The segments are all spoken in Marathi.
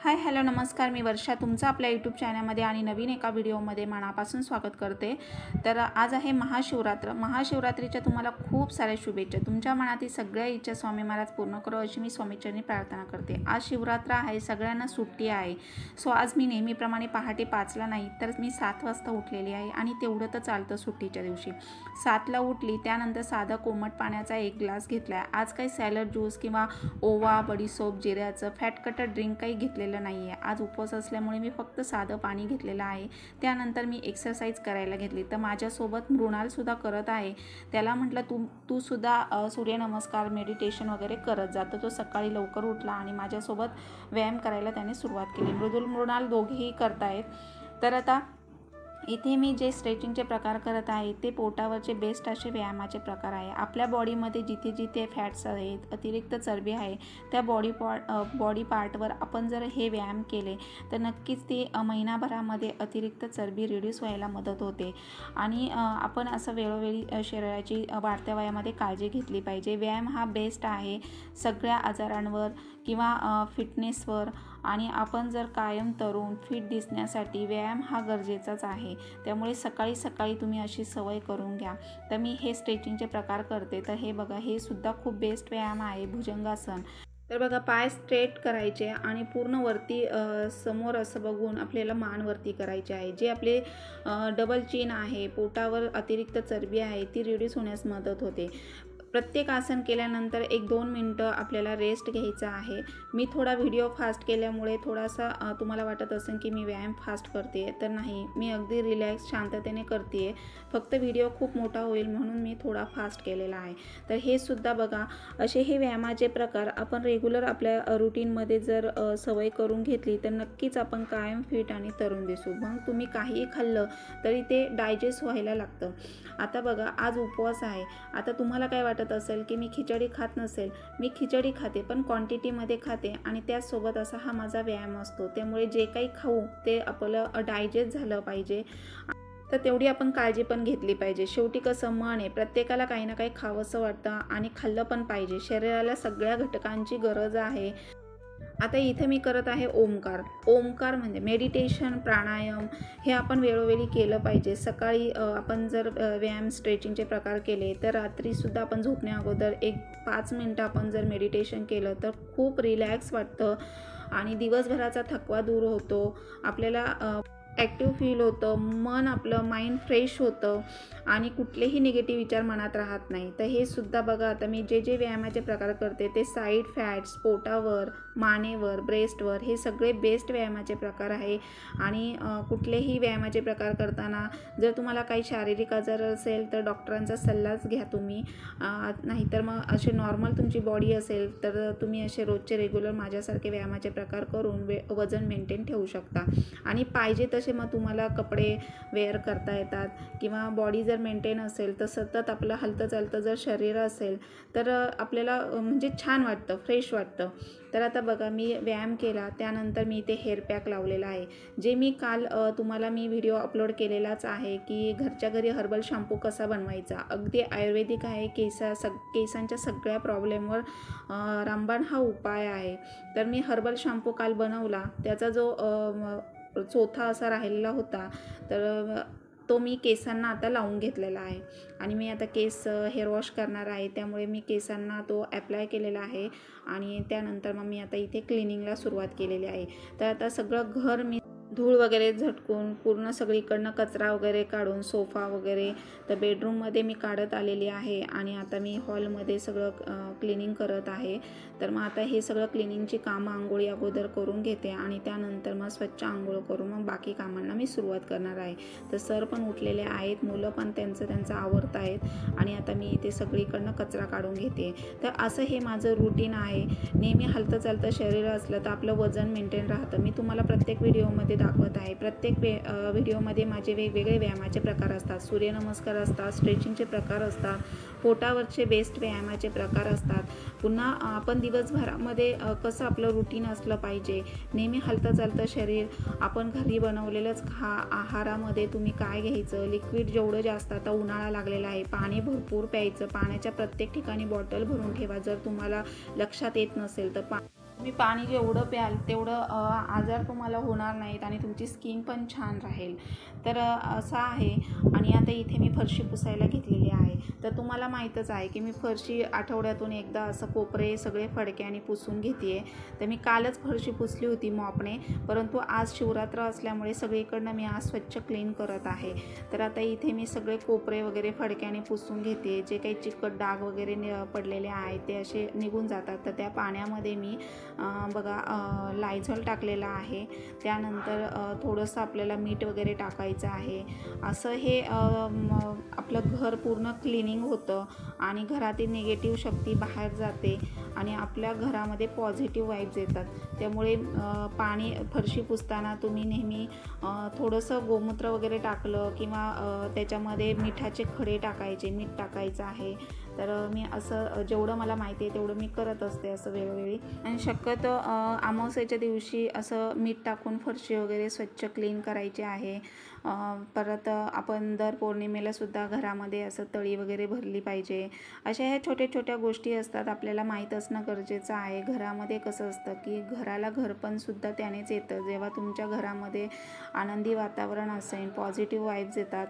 हाय हॅलो नमस्कार, मी वर्षा तुमचं आपल्या यूट्यूब चॅनलमध्ये आणि नवीन एका व्हिडिओमध्ये मनापासून स्वागत करते। तर आज आहे महाशिवरात्रीच्या तुम्हाला खूप साऱ्या शुभेच्छा। तुमच्या मनातील सगळ्या इच्छा स्वामी महाराज पूर्ण करो अशी मी स्वामीचरणी प्रार्थना करते। आज शिवरात्र आहे, सगळ्यांना सुट्टी आहे। सो आज मी नेहमीप्रमाणे पहाटे 5ला नाही तर मी 7 वाजता उठलेली आहे आणि तेवढं तर चालतं सुट्टीच्या दिवशी। 7ला उठली, त्यानंतर साधा कोमट पाण्याचा 1 ग्लास घेतला। आज काही सॅलड ज्यूस किंवा ओवा, बडीसोप, जिऱ्याचं फॅट कटर ड्रिंक काही घेतलेलं नाही आहे। आज उपवास असल्यामुळे मी फक्त साधं पाणी घेतलेलं आहे। त्यानंतर मी एक्सरसाइज करायला घेतली, तर माझ्यासोबत मृणाल सुद्धा करत आहे। त्याला म्हटलं तू सुद्धा सूर्यनमस्कार मेडिटेशन वगैरे करत जा। तो सकाळी लवकर उठला आणि माझ्यासोबत व्यायाम करायला त्याने सुरुवात केली। मृणाल दोघेही करतायत। तर आता इथे मी जे स्ट्रेचिंगचे प्रकार करत आहे ते पोटावरचे बेस्ट असे व्यायामाचे प्रकार आहे। आपल्या बॉडीमध्ये जिथे जिथे फॅट्स आहेत, अतिरिक्त चरबी आहे, त्या बॉडी पार्टवर आपण जर हे व्यायाम केले तर नक्कीच ती महिनाभरामध्ये अतिरिक्त चरबी रिड्यूस व्हायला मदत होते। आणि आपण असं वेळोवेळी शरीराची वाढत्या वयामध्ये काळजी घेतली पाहिजे। व्यायाम हा बेस्ट आहे सगळ्या आजारांवर किंवा फिटनेसवर। आणि आपण जर कायम तरुण फिट दिसण्यासाठी व्यायाम हा गरजेचाच आहे। त्यामुळे सकाळी सकाळी तुम्ही अशी सवय करून घ्या। तर मी हे स्ट्रेचिंगचे प्रकार करते। तर हे बघा, हे सुद्धा खूप बेस्ट व्यायाम आहे, भुजंगासन। तर बघा, पाय स्ट्रेट करायचे आणि पूर्ण वरती समोर असं बघून आपल्याला मान वरती करायचे आहे। जे आपले डबल चिन आहे, पोटावर अतिरिक्त चरबी आहे, ती रिड्यूस होण्यास मदत होते। प्रत्येक आसन केल्यानंतर 1-2 मिनटं आपल्याला रेस्ट घ्यायचा आहे। मी थोडा व्हिडिओ फास्ट केल्यामुळे थोडासा तुम्हाला वाटत असेल की मी व्यायाम फास्ट करते, तर नाही, मी अगदी रिलॅक्स शांततेने करते। फक्त व्हिडिओ खूप मोठा होईल म्हणून मी थोडा फास्ट केलेला आहे। तर हे सुद्धा बघा, असे हे व्यायामाचे प्रकार आपण रेग्युलर आपल्या रुटीनमध्ये जर सवय करून घेतली तर नक्कीच आपण कायम फिट आणि तरुण दिसू। मग तुम्ही काहीही खाल्लं तरी ते डायजेस्ट व्हायला लागतं। आता बघा, आज उपवास आहे। आता तुम्हाला काय वाटत असेल की मी खिचडी खात नसेल, मी खिचडी खाते पण क्वांटिटीमध्ये खाते आणि त्याचसोबत असा हा माझा व्यायाम असतो। त्यामुळे जे काही खाऊ ते आपलं डायजेस्ट झालं पाहिजे, तर तेवढी आपण काळजी पण घेतली पाहिजे। शेवटी कसं मन आहे, प्रत्येकाला काही ना काही खावंसं वाटतं आणि खाल्लं पण पाहिजे। शरीराला सगळ्या घटकांची गरज आहे। आता इथे मी करत आहे ओमकार म्हणजे मेडिटेशन, प्राणायाम हे आपण वेळोवेळी केलं पाहिजे। सकाळी आपण जर व्यायाम स्ट्रेचिंगचे प्रकार केले तर रात्रीसुद्धा आपण झोपण्या अगोदर 5 मिनटं आपण जर मेडिटेशन केलं तर खूप रिलॅक्स वाटतं आणि दिवसभराचा थकवा दूर होतो। आपल्याला ॲक्टिव्ह फील होतं, मन आपलं माइंड फ्रेश होतं आणि कुठलेही निगेटिव्ह विचार मनात राहत नाही। तर हे सुद्धा बघा, आता मी जे व्यायामाचे प्रकार करते ते साईड फॅट्स, पोटावर, मानेवर, ब्रेस्टवर हे सगळे बेस्ट व्यायामाचे प्रकार आहे। आणि कुठलेही व्यायामाचे प्रकार करताना जर तुम्हाला काही शारीरिक आजार असेल तर डॉक्टरांचा सल्लाच घ्या तुम्ही। नाहीतर मग असे नॉर्मल तुमची बॉडी असेल तर तुम्ही असे रोजचे रेग्युलर माझ्यासारखे व्यायामाचे प्रकार करून वजन मेंटेन ठेवू शकता। आणि पाहिजे तसे मग तुम्हाला कपडे वेअर करता येतात किंवा बॉडी जर मेंटेन असेल तर सतत आपलं हलतं चालतं जर शरीर असेल तर आपल्याला म्हणजे छान वाटतं, फ्रेश वाटतं। तर आता बघा, मी व्यायाम केला त्यानंतर मी इथे हेअर पॅक लावलेला आहे। जे मी काल तुम्हाला मी व्हिडिओ अपलोड केलेलाच आहे की घरच्या घरी हर्बल शॅम्पू कसा बनवायचा, अगदी आयुर्वेदिक आहे। केसांच्या सगळ्या प्रॉब्लेमवर रामबाण हा उपाय आहे। तर मी हर्बल शॅम्पू काल बनवला, त्याचा जो चोथा असा राहिलेला होता तर तो मी केसांना आता लावून घेतलेला आहे। आणि मी आता केस हेअर वॉश करणार आहे, त्यामुळे मी केसांना तो ॲप्लाय केलेला आहे। आणि त्यानंतर मग मी आता इथे क्लिनिंगला सुरुवात केलेली आहे। तर आता सगळं घर मी धूळ वगैरे झटकून पूर्ण सगळीकडनं कचरा वगैरे काढून सोफा वगैरे तर बेडरूममध्ये मी काढत आलेली आहे। आणि आता मी हॉलमध्ये सगळं क्लिनिंग करत आहे। तर मग आता हे सगळं क्लिनिंगची कामं आंघोळी अगोदर करून घेते आणि त्यानंतर मग स्वच्छ आंघोळ करून मग बाकी कामांना मी सुरुवात करणार आहे। तर सर पण उठलेले आहेत, मुलं पण त्यांचं आवरत आहेत आणि आता मी इथे सगळीकडनं कचरा काढून घेते। तर असं हे माझं रुटीन आहे। नेहमी हलतं चालतं शरीर असलं तर आपलं वजन मेंटेन राहतं। मी तुम्हाला प्रत्येक व्हिडिओमध्ये दाखवत आहे। प्रत्येक व्हिडिओमध्ये माझे वेगवेगळे व्यायामाचे प्रकार असतात, सूर्यनमस्कार असतात, स्ट्रेचिंगचे प्रकार असतात, पोटावरचे बेस्ट व्यायामाचे प्रकार असतात। पुन्हा आपण दिवसभरामध्ये कसं आपलं रुटीन असलं पाहिजे, नेहमी हलतं चालतं शरीर, आपण घरी बनवलेलंच आहारामध्ये तुम्ही काय घ्यायचं, लिक्विड जेवढं जास्त, आता उन्हाळा लागलेला आहे, पाणी भरपूर प्यायचं, पाण्याच्या प्रत्येक ठिकाणी बॉटल भरून ठेवा। जर तुम्हाला लक्षात येत नसेल तर मी पाणी जेवढं प्याल तेवढं आजार तुम्हाला होणार नाहीत आणि तुमची स्किन पण छान राहील. तर असं आहे. आणि आता इथे मी फरशी पुसायला घेतलेली आहे. तर तुम्हाला माहीतच आहे की मी फरशी आठवड्यातून एकदा असं कोपरे सगळे फडक्याने पुसून घेते. तर मी कालच फरशी पुसली होती मॉपने, परंतु आज शिवरात्र असल्यामुळे सगळीकडनं मी आज स्वच्छ क्लीन करत आहे. तर आता इथे मी सगळे कोपरे वगैरे फडक्याने पुसून घेते. जे काही चिकट डाग वगैरे पडलेले आहेत ते असे निघून जातात. तर त्या पाण्यामध्ये मी बघा लायझॉल टाकलेला आहे. त्यानंतर थोडंसं आपल्याला मीठ वगैरे टाकायचं आहे. असं हे आपलं घर पूर्ण क्लिनिंग होतं आणि घरातील निगेटिव्ह शक्ती बाहेर जाते आणि आपल्या घरामध्ये पॉझिटिव्ह वाईब्स येतात. त्यामुळे पाणी फरशी पुसताना तुम्ही नेहमी थोडंसं गोमूत्र वगैरे टाकलं किंवा त्याच्यामध्ये मिठाचे खडे टाकायचे, मीठ टाकायचं आहे. तर मी असं जेवढं मला माहिती आहे तेवढं मी करत असते असं वेळोवेळी. आणि शक्यतो अमावस्येच्या दिवशी असं मीठ टाकून फरशी वगैरे स्वच्छ क्लीन करायची आहे. परत आपण दर पौर्णिमेलासुद्धा घरामध्ये असं तळी वगैरे भरली पाहिजे. अशा ह्या छोट्या छोट्या गोष्टी असतात, आपल्याला माहीत असणं गरजेचं आहे. घरामध्ये कसं असतं की घराला घरपणसुद्धा त्यानेच येतं. जेव्हा तुमच्या घरामध्ये आनंदी वातावरण असेल, पॉझिटिव्ह वाईब्स येतात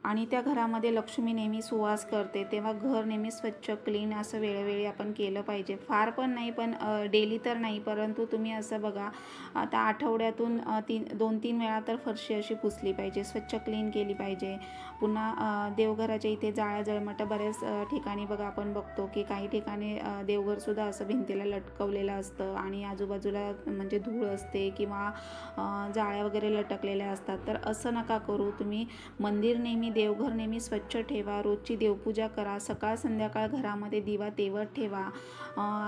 आणि त्या घरामध्ये लक्ष्मी नेहमी सुवास करते, तेव्हा घर नेहमी स्वच्छ क्लीन असं वेळोवेळी आपण केलं पाहिजे. फार पण नाही, पण डेली तर नाही, परंतु तुम्ही असं बघा आता आठवड्यातून 2-3 वेळा तर फरशी अशी पुसली पाहिजे, स्वच्छ क्लीन केली पाहिजे. पुन्हा देवघराच्या इथे जाळ्या जळमटं बऱ्याच ठिकाणी बघा आपण बघतो की काही ठिकाणी देवघरसुद्धा असं भिंतीला लटकवलेलं असतं आणि आजूबाजूला म्हणजे धूळ असते किंवा जाळ्या वगैरे लटकलेल्या असतात. तर असं नका करू. तुम्ही मंदिर नेहमी, देवघर नेहमी स्वच्छ ठेवा. रोजची देवपूजा करा. सकाळ संध्याकाळ घरामध्ये दिवा तेवत ठेवा.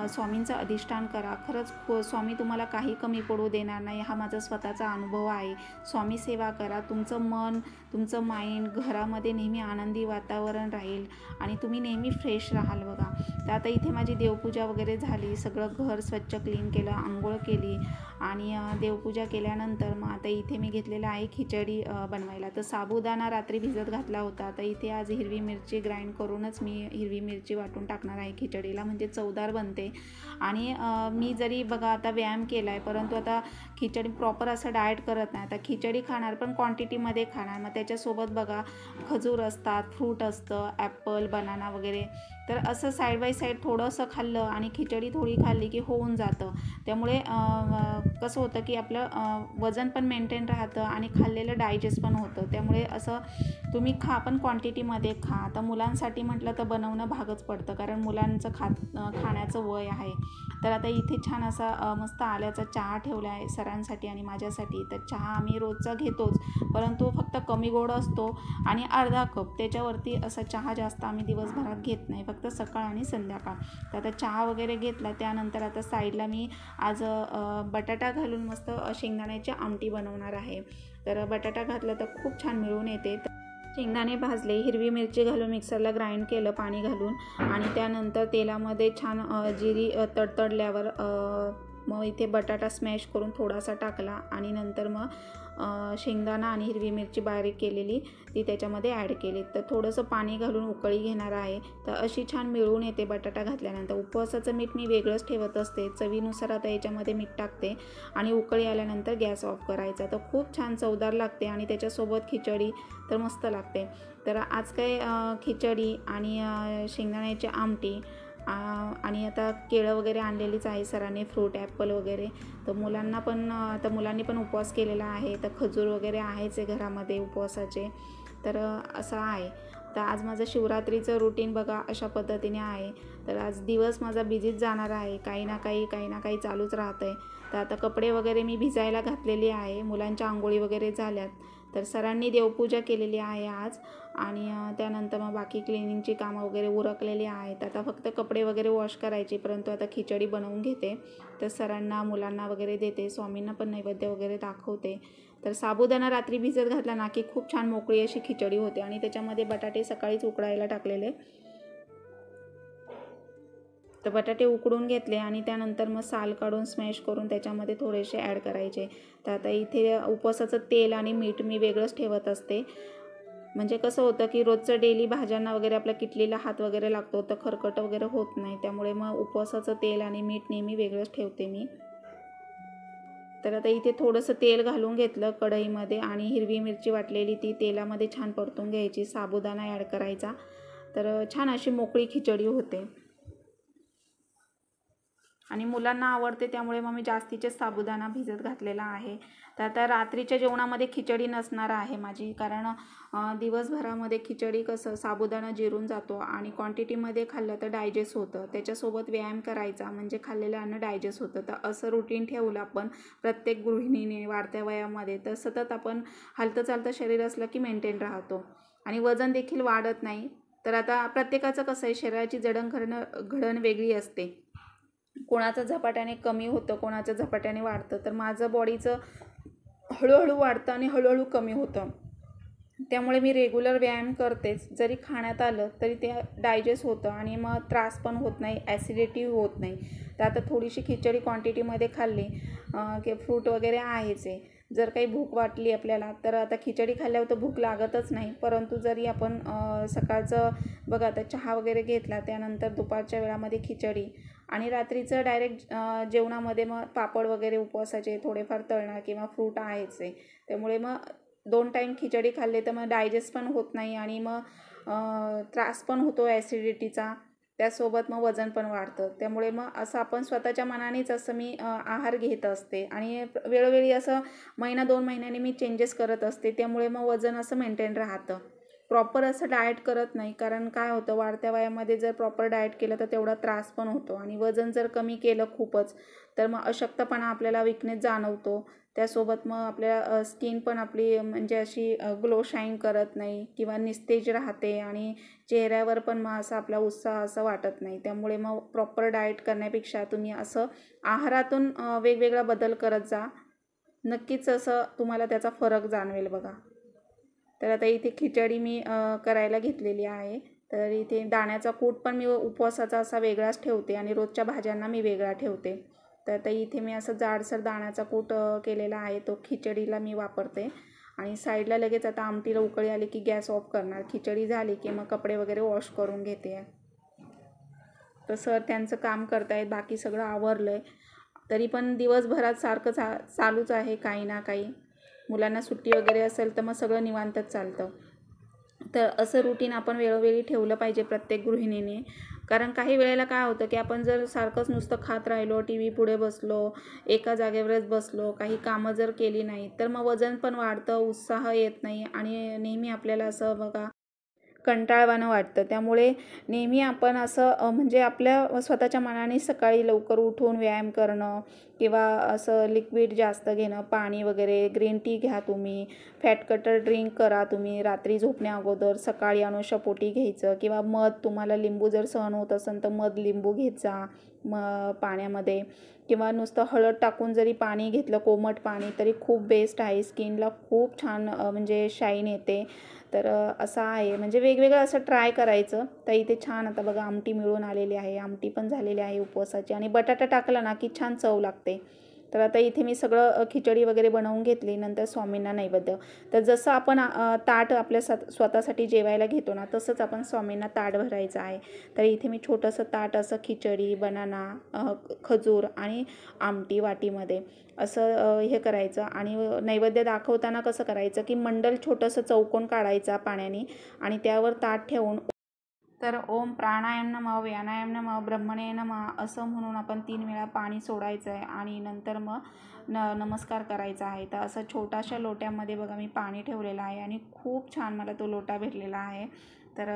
स्वामींचं अधिष्ठान करा. खरंच स्वामी तुम्हाला काही कमी पडू देणार नाही, हा माझा स्वतःचा अनुभव आहे. स्वामी सेवा करा. तुमचं मन, तुमचं माइंड घरामध्ये नेहमी आनंदी वातावरण राहील आणि तुम्ही नेहमी फ्रेश राहाल बघा. तर आता इथे माझी देवपूजा वगैरे झाली, सगळं घर स्वच्छ क्लीन केलं, आंघोळ केली आणि देवपूजा केल्यानंतर मग आता इथे मी घेतलेलं आहे खिचडी बनवायला. तर साबुदाणा रात्री भिजत घातला होता. तर इथे आज हिरवी मिरची ग्राइंड करूनच मी हिरवी मिरची वाटून टाकणार आहे खिचडीला, म्हणजे चवदार बनते. आणि मी जरी बघा आता व्यायाम केला आहे, परंतु आता खिचडी प्रॉपर असं डाएट करत नाही. आता खिचडी खाणार पण क्वांटिटीमध्ये खाणार. मग त्याच्यासोबत बघा खजूर असतात, फ्रूट असतं, ॲपल, बनाना वगैरे. तर असं साईड बाय साईड थोडंसं खाल्लं आणि खिचडी थोडी खाल्ली की होऊन जातं. त्यामुळे कसं होतं की आपलं वजन पण मेंटेन राहतं आणि खाल्लेलं डायजेस्ट पण होतं. त्यामुळे असं तुम्ही खा, पण क्वांटिटीमध्ये खा. आता मुलांसाठी म्हटलं तर बनवणं भागच पडतं, कारण मुलांचं खाण्याचं वय आहे. तर आता इथे छान असा मस्त आल्याचा चहा ठेवला आहे सरांसाठी आणि माझ्यासाठी. तर चहा आम्ही रोजचा घेतोच, परंतु फक्त कमी गोड असतो आणि अर्धा कप, त्याच्यावरती असा चहा जास्त आम्ही दिवसभरात घेत नाही, फक्त सकाळ आणि संध्याकाळ. तर आता चहा वगैरे घेतला. त्यानंतर आता साईडला मी आज बटाटा घालून मस्त शेंगदाण्याची आमटी बनवणार आहे. तर बटाटा घातलं तर खूप छान मिळून येते. शेंगदाणे भाजले, हिरवी मिरची घालून मिक्सरला ग्राइंड केलं पाणी घालून आणि त्यानंतर तेलामध्ये छान जिरी तडतडल्यावर मग इथे बटाटा स्मॅश करून थोडासा टाकला आणि नंतर मग शेंगदाणा आणि हिरवी मिरची बारीक केलेली ती त्याच्यामध्ये ॲड केली. तर थोडंसं पाणी घालून उकळी घेणार आहे. तर अशी छान मिळून येते बटाटा घातल्यानंतर. उपवासाचं मीठ मी वेगळंच ठेवत असते, चवीनुसार आता याच्यामध्ये मीठ टाकते आणि उकळी आल्यानंतर गॅस ऑफ करायचा. तर खूप छान चवदार लागते आणि त्याच्यासोबत खिचडी तर मस्त लागते. तर आज काय खिचडी आणि शेंगदाण्याची आमटी आणि आता केळं वगैरे आणलेलीच आहे सरांनी, फ्रूट ॲपल वगैरे. तर मुलांनी पण उपवास केलेला आहे, तर खजूर वगैरे आहेच आहे घरामध्ये उपवासाचे. तर असं आहे. तर आज माझं शिवरात्रीचं रुटीन बघा अशा पद्धतीने आहे. तर आज दिवस माझा बिझीच जाणार आहे, काही ना काही चालूच राहतं आहे. तर आता कपडे वगैरे मी भिजायला घातलेली आहे, मुलांच्या आंघोळी वगैरे झाल्यात. तर सरांनी देवपूजा केलेली आहे आज आणि त्यानंतर मग बाकी क्लिनिंगची कामं वगैरे उरकलेली आहेत. आता फक्त कपडे वगैरे वॉश करायचे, परंतु आता खिचडी बनवून घेते. तर सरांना, मुलांना वगैरे देते, स्वामींना पण नैवेद्य वगैरे दाखवते. तर साबुदाणा रात्री भिजत घातला ना की खूप छान मोकळी अशी खिचडी होते आणि त्याच्यामध्ये बटाटे सकाळीच उकडायला टाकलेले. तर बटाटे उकडून घेतले आणि त्यानंतर मग साल काढून स्मॅश करून त्याच्यामध्ये थोडेसे ॲड करायचे. तर आता इथे उपवासाचं तेल आणि मीठ मी वेगळंच ठेवत असते. म्हणजे कसं होतं की रोजचं डेली भाज्यांना वगैरे आपल्या किटलीला हात वगैरे लागतो, तर खरकट वगैरे होत नाही. त्यामुळे मग उपवासाचं तेल आणि मीठ नेहमी वेगळंच ठेवते मी. तर आता इथे थोडंसं तेल घालून घेतलं कढईमध्ये आणि हिरवी मिरची वाटलेली ती तेलामध्ये छान परतून घ्यायची, साबुदाणा ॲड करायचा. तर छान अशी मोकळी खिचडी होते आणि मुलांना आवडते, त्यामुळे मग मी जास्तीचे साबुदाणा भिजत घातलेला आहे. तर आता रात्रीच्या जेवणामध्ये खिचडी नसणार आहे माझी, कारण दिवसभरामध्ये खिचडी कसं साबुदाणा जिरून जातो आणि क्वांटिटीमध्ये खाल्लं तर डायजेस्ट होतं. त्याच्यासोबत व्यायाम करायचा म्हणजे खाल्लेलं अन्न डायजेस्ट होतं. तर असं रुटीन ठेवलं आपण प्रत्येक गृहिणीने वाढत्या वयामध्ये, तर सतत आपण हलतं चालतं शरीर असलं की मेंटेन राहतो आणि वजन देखील वाढत नाही. तर आता प्रत्येकाचं कसं आहे, शरीराची घडण वेगळी असते. कोणाचं झपाट्याने कमी होतं, कोणाचं झपाट्याने वाढतं. तर माझं बॉडीचं हळूहळू वाढतं आणि हळूहळू कमी होतं. त्यामुळे मी रेग्युलर व्यायाम करतेच. जरी खाण्यात आलं तरी ते डायजेस्ट होतं आणि मग त्रास पण होत नाही, ॲसिडिटी होत नाही. तर आता थोडीशी खिचडी क्वांटिटीमध्ये खाल्ली की फ्रूट वगैरे आहेच आहे. जर काही भूक वाटली आपल्याला तर आता खिचडी खाल्ल्यावर तर भूक लागतच नाही. परंतु जरी आपण सकाळचं बघा आता चहा वगैरे घेतला, त्यानंतर दुपारच्या वेळामध्ये खिचडी आणि रात्रीचं डायरेक्ट जेवणामध्ये मग पापड वगैरे उपवासाचे थोडेफार तळणं किंवा फ्रूट आहेच आहे. त्यामुळे मग 2 टाईम खिचडी खाल्ले तर मग डायजेस्ट पण होत नाही आणि मग त्रास पण होतो ॲसिडिटीचा. त्यासोबत मग वजन पण वाढतं. त्यामुळे मग असं आपण स्वतःच्या मनानेच असं मी आहार घेत असते आणि वेळोवेळी असं महिना 2 महिन्यांनी मी चेंजेस करत असते. त्यामुळे मग वजन असं मेंटेन राहतं. प्रॉपर असं डाएट करत नाही, कारण काय होतं वाढत्या वयामध्ये जर प्रॉपर डाएट केलं तर तेवढा त्रास पण होतो आणि वजन जर कमी केलं खूपच तर मग अशक्तपणा आपल्याला विकनेस जाणवतो. त्यासोबत मग आपल्या स्किन पण आपली म्हणजे अशी ग्लो शाईन करत नाही किंवा निस्तेज राहते आणि चेहऱ्यावर पण मग असा आपला उत्साह असं वाटत नाही. त्यामुळे मग प्रॉपर डाएट करण्यापेक्षा तुम्ही असं आहारातून वेगवेगळा बदल करत जा. नक्कीच असं तुम्हाला त्याचा फरक जाणवेल बघा. तर आता इथे खिचडी मी करायला घेतलेली आहे. तर इथे दाण्याचा कूट पण मी उपवासाचा असा वेगळाच ठेवते आणि रोजच्या भाज्यांना मी वेगळा ठेवते. तर आता इथे मी असं जाडसर दाण्याचा कूट केलेला आहे, तो खिचडीला मी वापरते आणि साईडला लगेच आता आमटीला उकळी आली की गॅस ऑफ करणार. खिचडी झाली की मग कपडे वगैरे वॉश करून घेते. तर सर त्यांचं काम करतायत, बाकी सगळं आवरलं आहे. तरी पण दिवसभरात सारखं चालूच आहे काही ना काही. मुलांना सुट्टी वगैरे असेल तर मग सगळं निवांतच चालतं. तर असं रुटीन आपण वेळोवेळी ठेवलं पाहिजे प्रत्येक गृहिणीने. कारण काही वेळेला काय होतं की आपण जर सारखंच नुसतं खात राहिलो, टी व्ही पुढे बसलो, एका जागेवरच बसलो, काही कामं जर केली नाही तर मग वजन पण वाढतं, उत्साह येत नाही आणि नेहमी आपल्याला असं बघा कंटाळवाणं वाटतं. त्यामुळे नेहमी आपण असं म्हणजे आपल्या स्वतःच्या मनाने सकाळी लवकर उठून व्यायाम करणं किंवा असं लिक्विड जास्त घेणं, पाणी वगैरे, ग्रीन टी घ्या तुम्ही, फॅट कटर ड्रिंक करा तुम्ही रात्री झोपण्या अगोदर, सकाळी अनुशापोटी घ्यायचं किंवा मध, तुम्हाला लिंबू जर सहन होत असेल तर मध लिंबू घेत जा पाण्यामध्ये किंवा नुसतं हळद टाकून जरी पाणी घेतलं, कोमट पाणी, तरी खूप बेस्ट आहे. स्किनला खूप छान म्हणजे शाईन येते. तर असं आहे म्हणजे वेगवेगळं असं ट्राय करायचं. तर इथे छान आता बघा आमटी मिळून आलेली आहे, आमटी पण झालेली आहे उपवासाची आणि बटाटा टाकला ना की छान चव लागते. तर आता इथे मी सगळं खिचडी वगैरे बनवून घेतली, नंतर स्वामींना नैवेद्य. तर जसं आपण ताट आपल्या स्वतःसाठी जेवायला घेतो ना, तसंच आपण स्वामींना ताट भरायचं आहे. तर इथे मी छोटंसं ताट असं खिचडी, बनाना, खजूर आणि आमटी वाटीमध्ये असं हे करायचं आणि नैवेद्य दाखवताना कसं करायचं की मंडल छोटंसं चौकोन काढायचा पाण्याने आणि त्यावर ताट ठेवून तर ओम प्राणायाम नमः, व्यायाम नमः, ब्रह्मणे नमः असं म्हणून आपण 3 वेळा पाणी सोडायचं आहे आणि नंतर मग नमस्कार करायचा आहे. तर असं छोट्याशा लोट्यामध्ये बघा मी पाणी ठेवलेलं आहे आणि खूप छान मला तो लोटा भेटलेला आहे. तर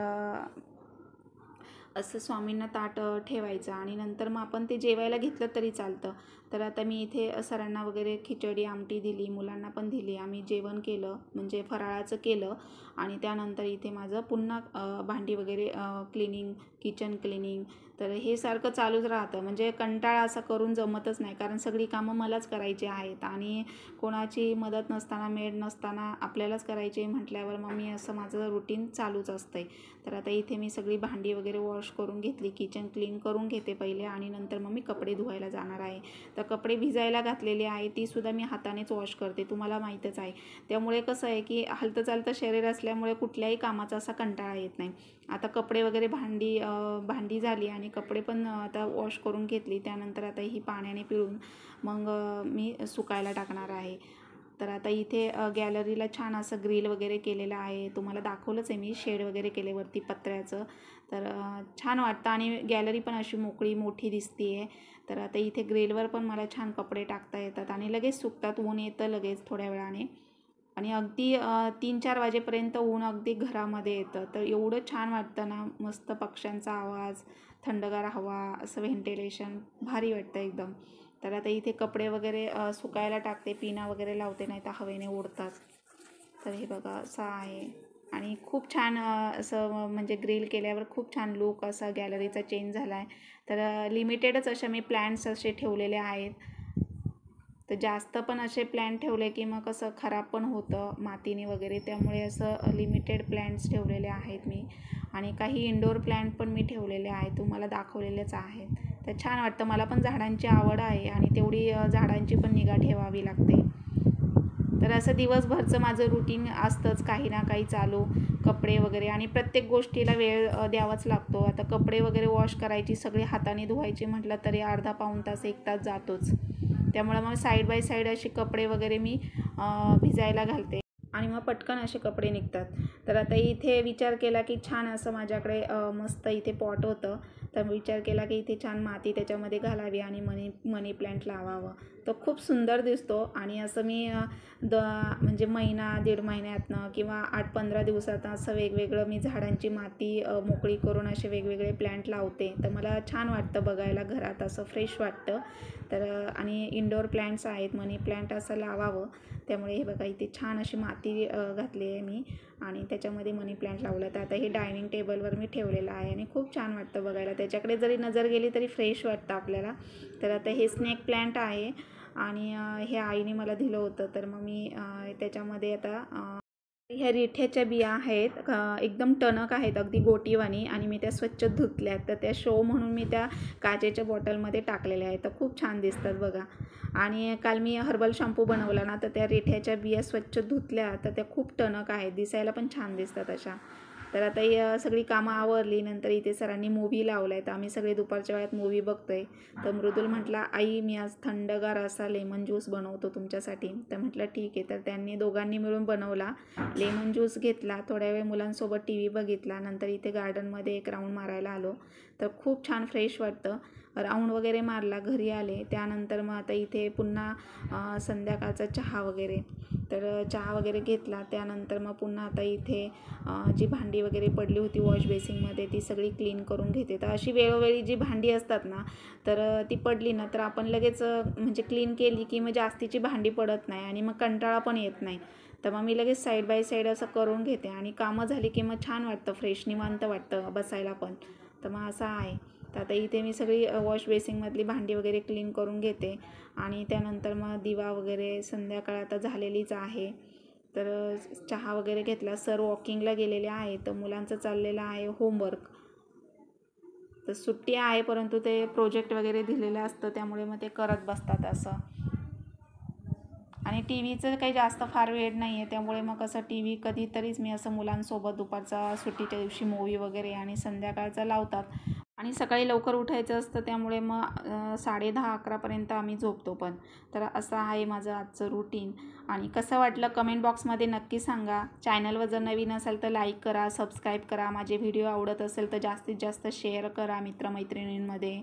असं स्वामींना ताट ठेवायचं आणि नंतर मग आपण ते जेवायला घेतलं तरी चालतं. तर आता मी इथे सरांना वगैरे खिचडी आमटी दिली, मुलांना पण दिली, आम्ही जेवण केलं म्हणजे फराळाचं केलं आणि त्यानंतर इथे माझं पुन्हा भांडी वगैरे क्लिनिंग, किचन क्लिनिंग तर हे सारखं चालूच राहतं, म्हणजे कंटाळा असा करून जमतच नाही, कारण सगळी कामं मलाच करायची आहेत आणि कोणाची मदत नसताना, मेड नसताना आपल्यालाच करायची म्हटल्यावर मग मी असं माझं रुटीन चालूच असतं. तर आता इथे मी सगळी भांडी वगैरे वॉश करून घेतली, किचन क्लीन करून घेते पहिले आणि नंतर मग मी कपडे धुवायला जाणार आहे. तर कपडे भिजायला घातलेले आहे तीसुद्धा मी हातानेच वॉश करते, तुम्हाला माहीतच आहे. त्यामुळे कसं आहे की हलतं चालतं शरीर असल्यामुळे कुठल्याही कामाचा असा कंटाळा येत नाही. आता कपडे वगैरे भांडी झाली आणि कपडे पण आता वॉश करून घेतली. त्यानंतर आता ही पाण्याने पिळून मग मी सुकायला टाकणार आहे. तर आता इथे गॅलरीला छान असं ग्रिल वगैरे केलेलं आहे, तुम्हाला दाखवलंच आहे मी, शेड वगैरे केले वरती पत्र्याचं. तर छान वाटतं आणि गॅलरी पण अशी मोकळी मोठी दिसते आहे. तर आता इथे ग्रिलवर पण मला छान कपडे टाकता येतात आणि लगेच सुकतात, ऊन येतं लगेच थोड्या वेळाने आणि अगदी 3-4 वाजेपर्यंत ऊन अगदी घरामध्ये येतं. तर एवढं छान वाटतं ना, मस्त पक्ष्यांचा आवाज, थंडगार हवा, असं व्हेंटिलेशन भारी वाटतं एकदम. तर आता इथे कपडे वगैरे सुकायला टाकते, पिना वगैरे लावते, नाही तर हवेने उडतात. तर हे बघा असं आहे आणि खूप छान असं म्हणजे ग्रिल केल्यावर खूप छान लूक असा गॅलरीचा चेंज झाला आहे. तर लिमिटेडच अशा मी प्लॅन्ट्स असे ठेवलेले आहेत. तर जास्त पण असे प्लॅन्ट ठेवले की मग कसं खराब पण होतं मातीने वगैरे, त्यामुळे असं लिमिटेड प्लॅन्ट्स ठेवलेले आहेत मी आणि काही इंडोर प्लॅन्ट पण मी ठेवलेले आहेत, तुम्हाला दाखवलेलेच आहेत. तर छान वाटतं, मला पण झाडांची आवड आहे आणि तेवढी झाडांची पण निगा ठेवावी लागते. तर असं दिवसभरचं माझं रुटीन असतंच, काही ना काही चालू, कपडे वगैरे आणि प्रत्येक गोष्टीला वेळ द्यावाच लागतो. आता कपडे वगैरे वॉश करायची, सगळे हाताने धुवायची म्हटलं तरी अर्धा पाऊण तास 1 तास जातोच. त्यामुळे मग साईड बाय साईड असे कपडे वगैरे मी भिजायला घालते आणि मग पटकन असे कपडे निघतात. तर आता इथे विचार केला की छान असं माझ्याकडे मस्त इथे पॉट होतं, तर विचार केला की इथे छान माती त्याच्यामध्ये घालावी आणि मनी प्लॅन्ट लावावं, तर खूप सुंदर दिसतो. आणि असं मी म्हणजे महिना 1.5 महिन्यातनं किंवा 8-15 दिवसातनं असं वेगवेगळं मी झाडांची माती मोकळी करून असे वेगवेगळे प्लॅन्ट लावते. तर मला छान वाटतं बघायला, घरात असं फ्रेश वाटतं. तर आणि इंडोर प्लॅन्ट्स आहेत, मनी प्लॅन्ट असं लावावं, त्यामुळे हे बघा इथे छान अशी माती घातली आहे मी आणि त्याच्यामध्ये मनी प्लॅन्ट लावलं. तर आता हे डायनिंग टेबलवर मी ठेवलेलं आहे आणि खूप छान वाटतं बघायला, त्याच्याकडे जरी नजर गेली तरी फ्रेश वाटतं आपल्याला. तर आता हे स्नेक प्लॅन्ट आहे आणि हे आईने मला दिलं होतं, तर मग मी त्याच्यामध्ये आता ह्या रिठ्याच्या बिया आहेत, एकदम टणक आहेत अगदी गोटीवाणी आणि मी त्या स्वच्छ धुतल्यात. तर त्या शो म्हणून मी त्या काचेच्या बॉटलमध्ये टाकलेल्या आहेत, तर खूप छान दिसतात बघा. आणि काल मी हर्बल शॅम्पू बनवला ना, तर त्या रिठ्याच्या बिया स्वच्छ धुतल्या, तर त्या खूप टणक आहेत, दिसायला पण छान दिसतात अशा. तर आता ही सगळी कामं आवरली, नंतर इथे सरांनी मूव्ही लावला आहे, तर आम्ही सगळे दुपारच्या वेळात मूव्ही बघतोय. तर मृदुल म्हटला, आई मी आज थंडगार असा लेमन ज्यूस बनवतो तुमच्यासाठी. तर म्हटलं ठीक आहे. तर त्यांनी दोघांनी मिळून बनवला, लेमन ज्यूस घेतला, थोड्या वेळ मुलांसोबत टी व्ही बघितला, नंतर इथे गार्डनमध्ये एक राऊंड मारायला आलो. तर खूप छान फ्रेश वाटतं, राऊंड वगैरे मारला, घरी आले. त्यानंतर मग आता इथे पुन्हा संध्याकाळचा चहा वगैरे, तर चहा वगैरे घेतला. त्यानंतर मग पुन्हा आता इथे जी भांडी वगैरे पडली होती वॉश बेसिंगमध्ये ती सगळी क्लीन करून घेते. तर अशी वेळोवेळी जी भांडी असतात ना, तर ती पडली ना, तर आपण लगेच म्हणजे क्लीन केली की मग जास्तीची भांडी पडत नाही आणि मग कंटाळा पण येत नाही. तर मग मी लगेच साईड बाय साईड असं करून घेते आणि कामं झाली की मग छान वाटतं, फ्रेश निवांत वाटतं बसायला पण. तर मग असं आहे. तर आता इथे मी सगळी वॉश बेसिंगमधली भांडी वगैरे क्लीन करून घेते आणि त्यानंतर मग दिवा वगैरे, संध्याकाळ आता झालेलीच आहे. तर चहा वगैरे घेतला, सर वॉकिंगला गेलेले आहे, तर मुलांचं चाललेलं आहे होमवर्क. तर सुट्टी आहे परंतु ते प्रोजेक्ट वगैरे दिलेलं असतं, त्यामुळे मग ते करत बसतात असं. आणि टी व्हीचं काही जास्त फार वेळ नाही आहे, त्यामुळे मग असं टी व्ही कधीतरीच मी असं मुलांसोबत दुपारचा सुट्टीच्या दिवशी मूव्ही वगैरे आणि संध्याकाळचा लावतात. आणि सकाळी लवकर उठायचं असतं, त्यामुळे मग 10:30-11पर्यंत आम्ही झोपतो पण. तर असं आहे माझं आजचं रुटीन. आणि कसं वाटलं कमेंट बॉक्समध्ये नक्की सांगा. चॅनलवर जर नवीन असाल तर लाईक करा, सबस्क्राईब करा. माझे व्हिडिओ आवडत असेल तर जास्तीत जास्त शेअर करा मित्रमैत्रिणींमध्ये.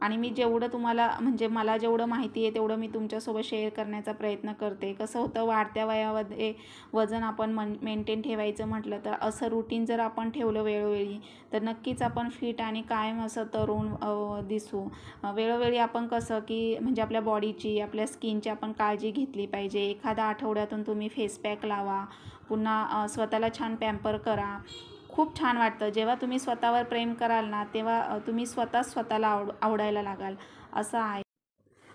आणि मी जेवढं तुम्हाला म्हणजे मला जेवढं माहिती आहे तेवढं मी तुमच्यासोबत शेअर करण्याचा प्रयत्न करते. कसं होतं, वाढत्या वयामध्ये वजन आपण मेंटेन ठेवायचं म्हटलं तर असं रुटीन जर आपण ठेवलं वेळोवेळी, तर नक्कीच आपण फिट आणि कायम असं तरुण दिसू. वेळोवेळी आपण कसं की म्हणजे आपल्या बॉडीची, आपल्या स्किनची आपण काळजी घेतली पाहिजे. एखाद्या आठवड्यातून तुम्ही फेस पॅक लावा, पुन्हा स्वतःला छान पॅम्पर करा. खूप छान वाटतं. जेव्हा तुम्ही स्वतःवर प्रेम कराल ना, तेव्हा तुम्ही स्वतःला आवडायला लागाल, असं आहे.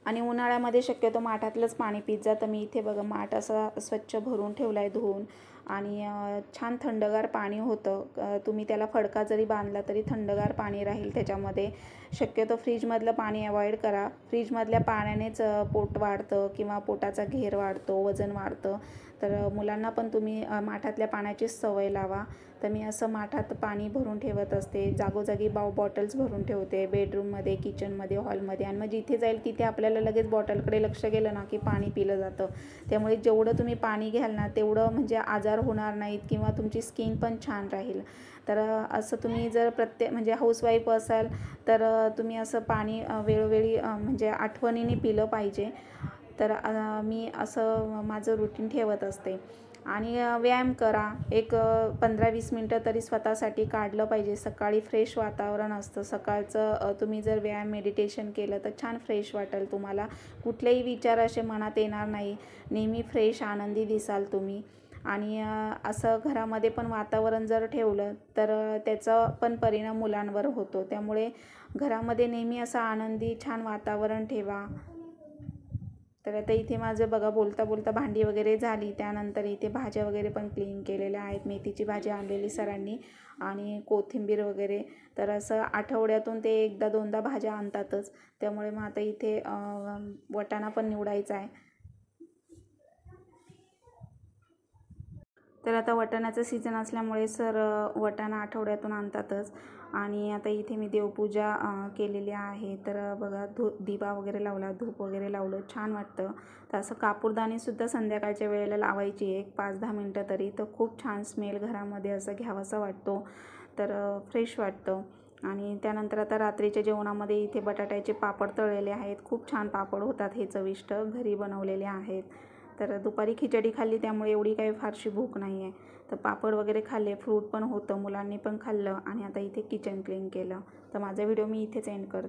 आणि उन्हाळ्यामध्ये शक्यतो माठातलंच पाणी पीत जा. तर मी इथे बघा माठ असा स्वच्छ भरून ठेवला आहे धुवून, आणि छान थंडगार पाणी होतं. तुम्ही त्याला फडका जरी बांधला तरी थंडगार पाणी राहील त्याच्यामध्ये. शक्यतो फ्रीजमधलं पाणी अवॉइड करा. फ्रीजमधल्या पाण्यानेच पोट वाढतं किंवा पोटाचा घेर वाढतो, वजन वाढतं. तर मुलांना पण तुम्ही माठातल्या पाण्याचीच सवय लावा. तर मी असं माठात पाणी भरून ठेवत असते. जागोजागी बॉटल्स भरून ठेवते, बेडरूममध्ये, किचनमध्ये, हॉलमध्ये. आणि मग जिथे जाईल तिथे आपल्याला लगेच बॉटलकडे लक्ष गेलं ना की पाणी पिलं जातं. त्यामुळे जेवढं तुम्ही पाणी घ्याल ना तेवढं म्हणजे आजार होणार नाहीत किंवा तुमची स्किन पण छान राहील. तर असं तुम्ही जर म्हणजे हाऊसवाईफ असाल तर तुम्ही असं पाणी वेळोवेळी म्हणजे आठवणीने पिलं पाहिजे. तर मी असं माझं रुटीन ठेवत असते. आणि व्यायाम करा. एक 15-20 मिनटं तरी स्वतःसाठी काढलं पाहिजे. सकाळी फ्रेश वातावरण असतं. सकाळचं तुम्ही जर व्यायाम मेडिटेशन केलं तर छान फ्रेश वाटेल तुम्हाला. कुठलेही विचार असे मनात येणार नाही. नेहमी फ्रेश आनंदी दिसाल तुम्ही. आणि असं घरामध्ये पण वातावरण जर ठेवलं तर त्याचा पण परिणाम मुलांवर होतो. त्यामुळे घरामध्ये नेहमी असं आनंदी छान वातावरण ठेवा. तर आता इथे माझं बघा बोलता बोलता भांडी वगैरे झाली. त्यानंतर इथे भाज्या वगैरे पण क्लीन केलेल्या आहेत. मेथीची भाजी आणलेली सरांनी आणि कोथिंबीर वगैरे. तर असं आठवड्यातून ते एकदा दोनदा भाज्या आणतातच. त्यामुळे मग आता इथे वाटाणा पण निवडायचा आहे. तर आता वाटाण्याचं सीझन असल्यामुळे सर वाटाणा आठवड्यातून आणतातच. आणि आता इथे मी देवपूजा केलेली आहे. तर बघा दिवा वगैरे लावला, धूप वगैरे लावलं, छान वाटतं. तर असं कापूरदानीसुद्धा संध्याकाळच्या वेळेला लावायची एक 5-10 मिनटं तरी. तर खूप छान स्मेल घरामध्ये असं घ्यावासा वाटतो. तर फ्रेश वाटतं. आणि त्यानंतर आता रात्रीच्या जेवणामध्ये इथे बटाट्याचे पापड तळलेले आहेत. खूप छान पापड होतात हे, चविष्ट घरी बनवलेले आहेत. तर दुपारी खिचडी खाल्ली त्यामुळे एवढी काही फारशी भूक नाही आहे. तर पापड वगैरे खाल्ले, फ्रूट पण होतं, मुलांनी पण खाल्लं. आणि आता इथे किचन क्लीन केलं. तर माझा व्हिडिओ मी इथेच एंड करते.